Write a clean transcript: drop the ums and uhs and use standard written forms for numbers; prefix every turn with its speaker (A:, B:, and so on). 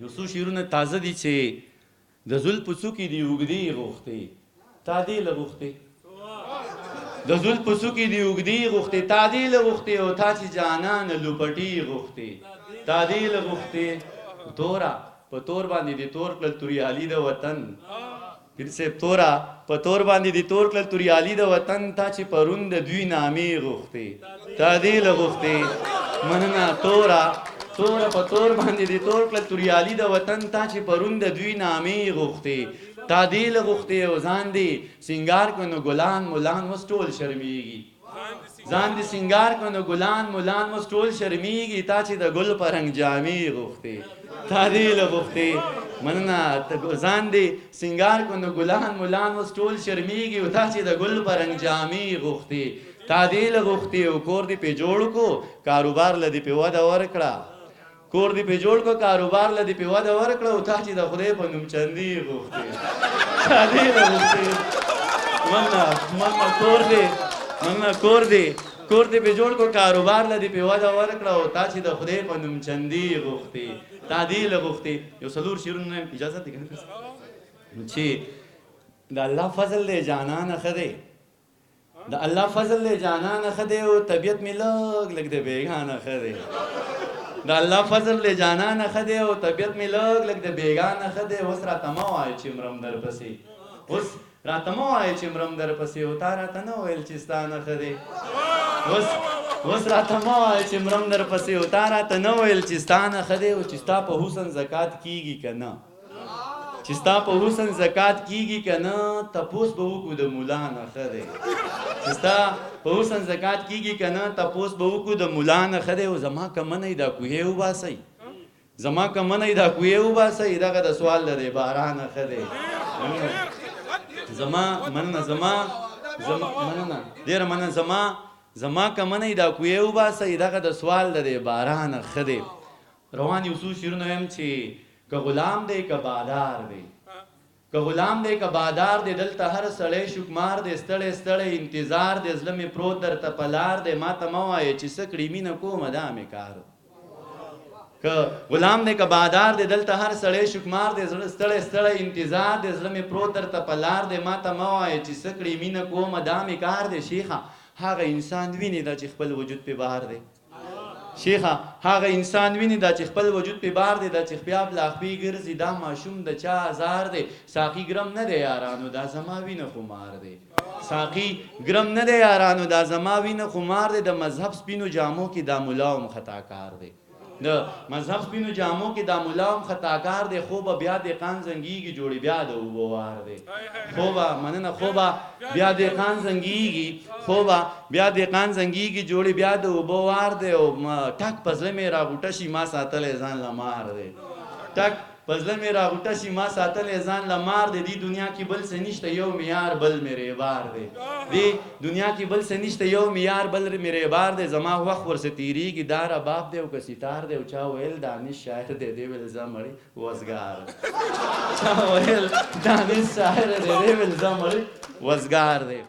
A: یو څو شعرونه تازه دي چې د زلفو څوکې دي اوږدې غوښتې تا دې له غوښتې د زلفو څوکې دي اوږدې غوښتې تا دې له غوښتې او تا چې جانانه لوپټې غوښتې تا دې له غوښتې تورا په تور باندې دې تور کړل توریالي د وطن پیر صاحب تورا په تور باندې دې تور کړل توریالي د وطن تا چې پرون د دوی نامې غوښتې تا دې له غوښتې مننه تورا تورا په تور باندې دې تور کړل توریالي د وطن تا چې پرون د دوی نامې غوښتې تا دې له غوښتې او ځان دې سینګار کړو نو ګلان ملان اوس ټول شرمېږي ځان دې سینګار کړو نو ګلان ملان اوس ټول شرمېږي تا چې د ګل په رنګ جامې غوښتې تا دې له غوښتې مننه ځان دې سینګار کړو نو ګلان ملان اوس ټول شرمېږي او تا چې د ګل په رنګ جامې غوښتې تا دې له غوښتې او کور دې پې جوړ کو کاروبار له دې پې وده ورکړه کور دې پې جوړ کو کاروبار له دې پې وده ورکړه او تا چې د خدای په نوم چندې غوښتې تا دې له غوښتې مننه کور دې پې جوړ کو کاروبار له دې پې وده ورکړه او تا چې د خدای په نوم چندې غوښتې تا دې له غوښتې یو څلور شعرونه اجازه دی چې د الله فضل دی جانانه ښه دی د الله فضل دی جانانه ښه دی او طبیعت مې لږ لږ د بېګانه ښه دی د الله فضل دی جانانه ښه دی او طبیعت مې لږ لږ د بېګانه ښه دی اوس راته مه وایه چې مرم درپسې اوس راته مه وایه چې مرم درپسې او تا راته نه ویل چې ستا نه ښه دی اوس راته مه وایه چې مرم درپسې او تا راته نه ویل چې ستا نه ښه دی او چې ستا په حسن زکات کېږي که نه چې ستا په حسن زکات کېږي که نه تپوس به وکړو د ملا نه ښه دی چې ستا په حسن زکات کېږي که نه تپوس به وکړو د ملا نه ښه دی او زما که منئ دا کوهی وباسئ زما که منئ دا کوهی وباسئ دغه د سوال د دی بارانه ښه دی ډېره مننه زما که منئ دا کوهی وباسئ دغه د سوال د دی بارانه ښه دی روان یو څو شعرونه ویم چې که غلام دی که بادار دی که غلام دی که بادار دی دلته هر سړی شکمار دی ستړی ستړی انتظار دی زړه مې پروت درته په لار دی ما ته مه وایې چې څه کړي مینه کومه دا مې کار که غلام دی که بادار دی دلته هر سړی شکمار دی ستړی ستړی انتظار دی زړه مې پروت درته په لار دی ما ته مه وایې چې څه کړي مینه کومه دا مې کار دی شیخه هغه انسان ویني دا چې خپل وجود پې بهر دی شیخه هغه انسان ویني دا چې خپل وجود پې بار دی دا چې خپیا پلاخپی ګرځي دا ماشوم د چا ازار دی ساقي ګرم نه دی یارانو دا زما وینه خمار دی ساقي ګرم نه دی یارانو دا زما وینه خمار دی د مذهب سپینو جامو کې دا ملا هم خطاکار دی د مذهب سپینو جامو کې دا ملا هم خطاکار دی خوبه بیا دهقان زنګېږي جوړې بیا د اوبو وار دی خوبه مننه خوبه بیا دهقان زنګېږي خوبه بیا دهقان زنګېږي جوړې بیا د اوبو وار دی او ټک په زړه مې راغوټه شي ما ساتلی ځان له مار دی ټک په زړه مې راغوټه شي ما ساتلی ځان له مار دی دې دنیا کې بل څه نشته یو معیار بل مې ریبار دی دې دنیا کې بل څه نشته یو معیار بل مې ریبار دی زما وخت ورسه تېرېږي دا رباب دی او که سیتار دی او چا ویل دانش شاعر دی دې ویل زه مړی وزګار چا ویل دانش شاعر دی دې ویل زه مړی وزګار دی